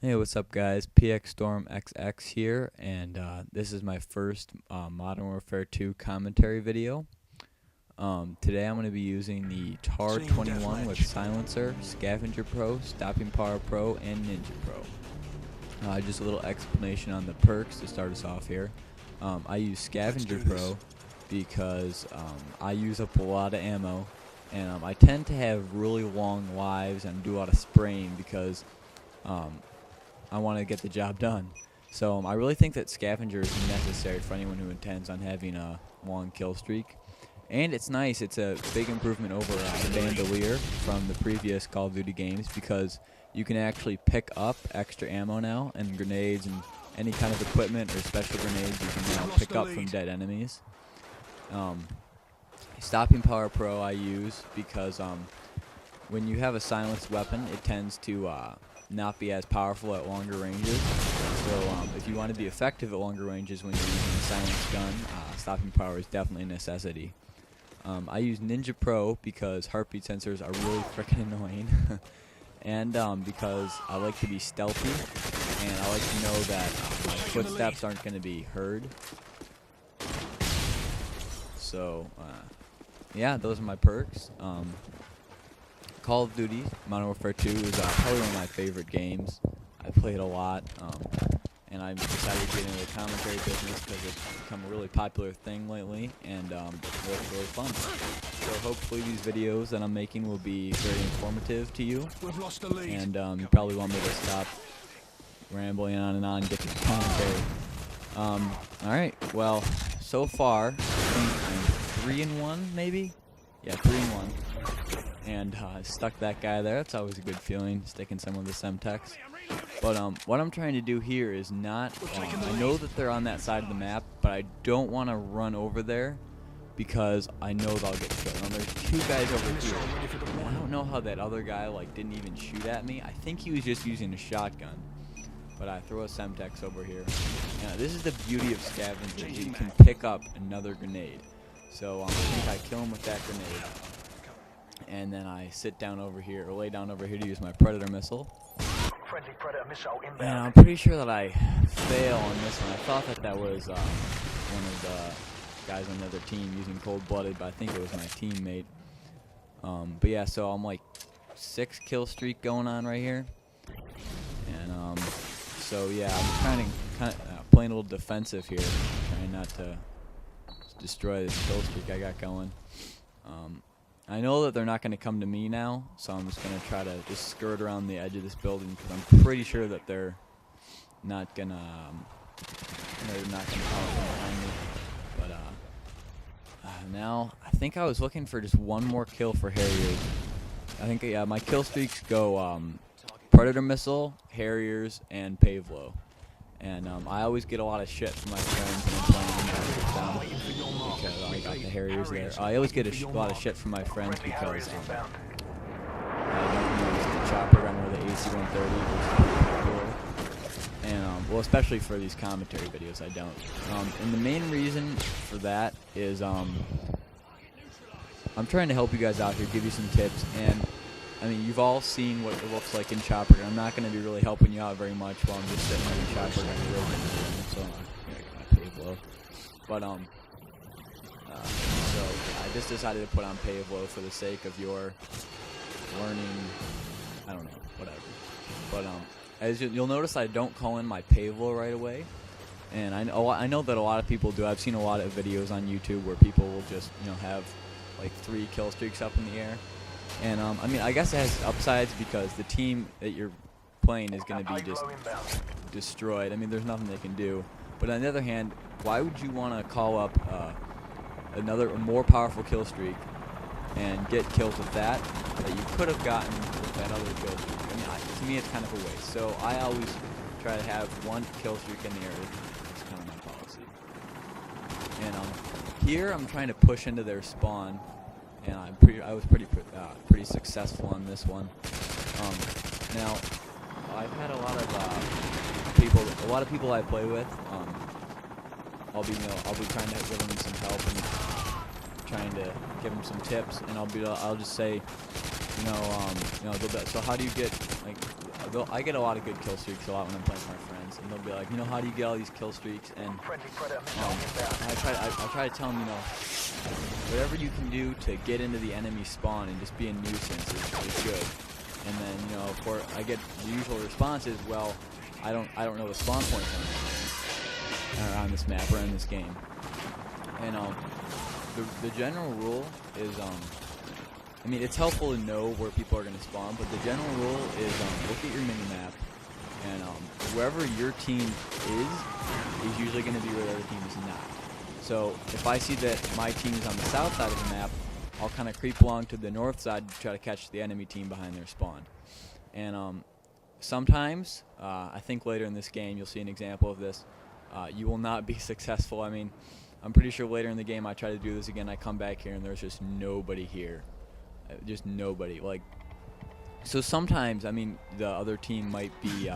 Hey, what's up, guys? PX Storm XX here, and this is my first Modern Warfare 2 commentary video. Today I'm going to be using the TAR 21 with Silencer, Scavenger Pro, Stopping Power Pro, and Ninja Pro. Just a little explanation on the perks to start us off here. I use Scavenger Pro because I use up a lot of ammo, and I tend to have really long lives and do a lot of spraying because I want to get the job done. So I really think that Scavenger is necessary for anyone who intends on having a long kill streak. And it's nice, it's a big improvement over Bandolier from the previous Call of Duty games because you can actually pick up extra ammo now, and grenades and any kind of equipment or special grenades you can now pick up from dead enemies. Stopping Power Pro I use because when you have a silenced weapon, it tends to not be as powerful at longer ranges. So if you want to be effective at longer ranges when you're using a silenced gun, Stopping Power is definitely a necessity. I use Ninja Pro because heartbeat sensors are really freaking annoying. And because I like to be stealthy, and I like to know that my footsteps aren't going to be heard. So yeah, those are my perks. Call of Duty Modern Warfare 2 is probably one of my favorite games. I played a lot, and I decided to get into the commentary business because it's become a really popular thing lately, and it's really fun. So hopefully these videos that I'm making will be very informative to you, and you probably want me to stop rambling on and get to the commentary. Alright, well, so far, I think I'm 3-1 maybe? Yeah, 3-1. And stuck that guy there. That's always a good feeling, sticking some of the Semtex. But what I'm trying to do here is not, I know that they're on that side of the map, but I don't want to run over there because I know they'll get killed. Now there's two guys over here, and I don't know how that other guy didn't even shoot at me. I think he was just using a shotgun. But I throw a Semtex over here. Now this is the beauty of Scavenger. You can pick up another grenade. So I think I kill him with that grenade. And then I sit down over here, or lay down over here to use my Predator missile. And I'm pretty sure that I fail on this one. I thought that was one of the guys on the other team using cold-blooded, but I think it was my teammate. But yeah, so I'm like 6 kill streak going on right here. And so yeah, I'm kind of playing a little defensive here, trying not to destroy this kill streak I got going. I know that they're not going to come to me now, so I'm just going to try to just skirt around the edge of this building because I'm pretty sure that they're not going to come from behind me. But now I think I was looking for just one more kill for Harriers. I think yeah, my kill streaks go Predator missile, Harriers, and Pavlo. And I always get a lot of shit from my friends when I'm playing because I got the Harriers there. I always get a lot of shit from my friends because I don't use the chopper gun or the AC-130, which is popular. And well, especially for these commentary videos, I don't. And the main reason for that is I'm trying to help you guys out here, give you some tips, and I mean, you've all seen what it looks like in chopper gun. I'm not going to be really helping you out very much while I'm just sitting in the chopper gun. So I Pavlo. But so I just decided to put on Pavlo for the sake of your learning. I don't know, whatever. But as you'll notice, I don't call in my Pavlo right away. And I know that a lot of people do. I've seen a lot of videos on YouTube where people will just have like 3 kill streaks up in the air. And I mean, I guess it has upsides because the team that you're playing is going to be just destroyed. I mean, there's nothing they can do. But on the other hand, why would you want to call up a more powerful kill streak and get kills with that you could have gotten with that other kill streak? I mean, to me, it's kind of a waste. So I always try to have 1 kill streak in the air. It's kind of my policy. And here I'm trying to push into their spawn. And I was pretty successful on this one. Now, I've had a lot of people I play with. I'll be trying to give them some help and trying to give them some tips, and I'll just say, they'll be, so how do you get like I get a lot of good kill streaks a lot when I'm playing with my friends, and they'll be like, you know, how do you get all these kill streaks? And I try to tell them, you know, whatever you can do to get into the enemy spawn and just be a nuisance is good. And then, you know, I get the usual response is, well, I don't know the spawn points on this map or in this game. And the general rule is I mean, it's helpful to know where people are going to spawn, but the general rule is look at your mini-map, and wherever your team is usually going to be where the other team is not. So if I see that my team is on the south side of the map, I'll kind of creep along to the north side to try to catch the enemy team behind their spawn. And sometimes, I think later in this game you'll see an example of this, you will not be successful. I mean, I'm pretty sure later in the game I try to do this again, I come back here and there's just nobody here. Just nobody. Like, so sometimes, I mean, the other team might be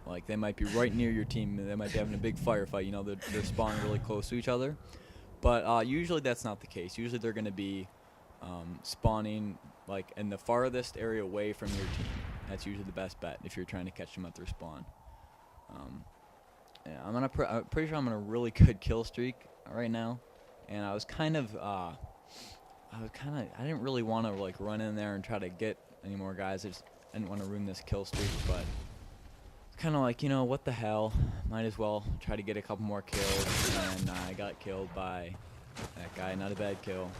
like, they might be right near your team, they might be having a big firefight, you know, they're spawning really close to each other, but usually that's not the case. Usually they're going to be spawning like in the farthest area away from your team. That's usually the best bet if you're trying to catch them at their spawn. Yeah, I'm pretty sure I'm on a really good kill streak right now, and I didn't really want to like run in there and try to get any more guys. I didn't want to ruin this kill streak, but it's kind of like, you know, what the hell? Might as well try to get a couple more kills. And I got killed by that guy. Not a bad kill.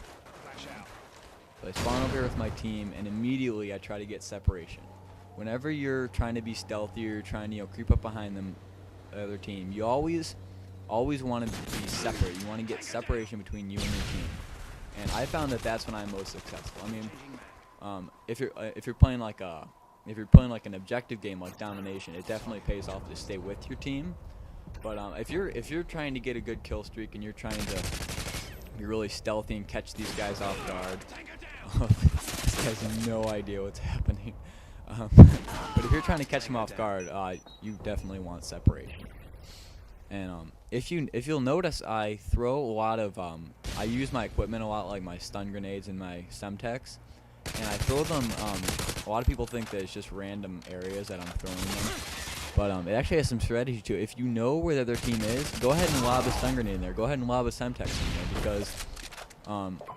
So I spawn over here with my team, and immediately I try to get separation. Whenever you're trying to be stealthy, or you're trying to, you know, creep up behind them, the other team, you always want to be separate. You want to get separation between you and your team. And I found that that's when I'm most successful. I mean, if you're playing like an objective game like domination, it definitely pays off to stay with your team. But if you're trying to get a good kill streak and you're trying to be really stealthy and catch these guys off guard, this guy has no idea what's happening. But if you're trying to catch them off guard, you definitely want separation. And if you'll notice, I throw a lot of I use my equipment a lot, like my stun grenades and my semtex, and I throw them. A lot of people think that it's just random areas that I'm throwing them, but it actually has some strategy to it. If you know where the other team is, go ahead and lob a stun grenade in there. Go ahead and lob a semtex in there, because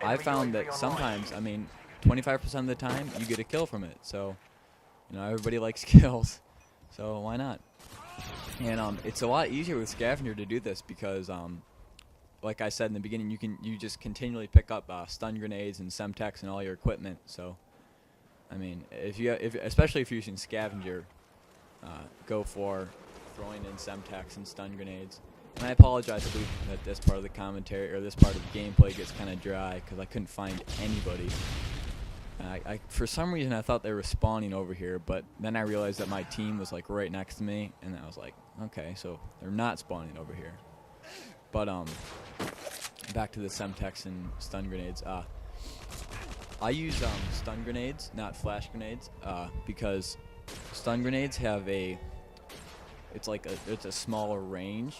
I found that sometimes, I mean, 25% of the time you get a kill from it. So, you know, everybody likes kills, so why not? And it's a lot easier with Scavenger to do this because, like I said in the beginning, you just continually pick up stun grenades and semtex and all your equipment. So, I mean, especially if you're using Scavenger, go for throwing in semtex and stun grenades. And I apologize that this part of the commentary or this part of the gameplay gets kind of dry because I couldn't find anybody. For some reason I thought they were spawning over here, but then I realized that my team was like right next to me, and I was like, okay, so they're not spawning over here. But back to the semtex and stun grenades. I use stun grenades, not flash grenades, because stun grenades have it's a smaller range.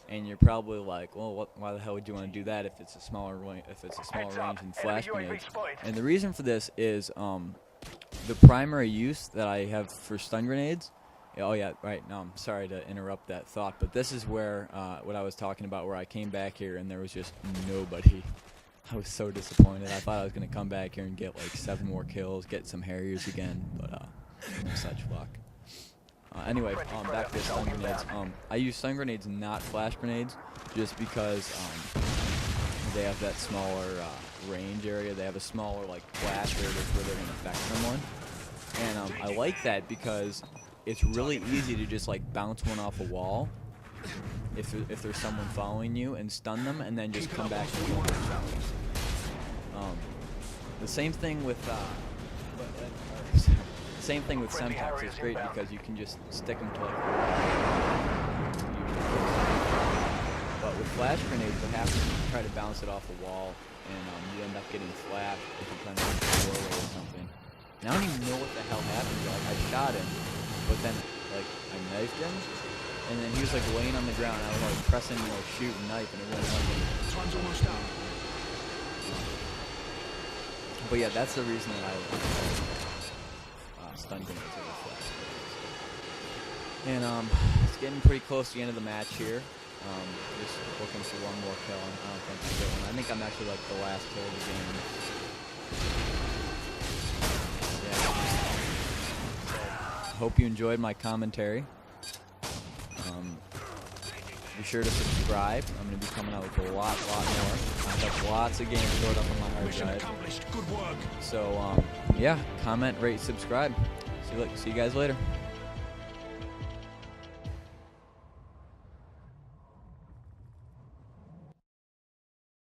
And you're probably like, well, why the hell would you want to do that if it's a smaller range than flash grenades? And the reason for this is the primary use that I have for stun grenades. Oh yeah, right. No, I'm sorry to interrupt that thought, but this is where what I was talking about, where I came back here and there was just nobody. I was so disappointed. I thought I was gonna come back here and get like 7 more kills, get some Harriers again, but no such luck. Anyway, back to stun grenades. I use stun grenades, not flash grenades, just because they have that smaller range area. They have a smaller like flash radius where they're going to affect someone. And I like that because it's really easy to just like bounce one off a wall if there's someone following you and stun them, and then just come back and kill them. The same thing with semtex is great because you can just stick them to like. But with flash grenades, what happens is you try to bounce it off a wall, and you end up getting flashed if you're trying to run through a doorway or something. And I don't even know what the hell happened. Like, I shot him, but then like I knifed him, and then he was like laying on the ground. I was like pressing, you know, shoot and knife, and it wouldn't let me. But yeah, that's the reason that I stun grenades over flash grenades. And it's getting pretty close to the end of the match here. Just looking for one more kill. I don't think I get one. I think I'm actually like the last kill of the game. Yeah. So, hope you enjoyed my commentary. Be sure to subscribe. I'm going to be coming out with a lot more. I have lots of games stored up on my hard drive. Accomplished. Good work. So, yeah, comment, rate, subscribe. See you guys later.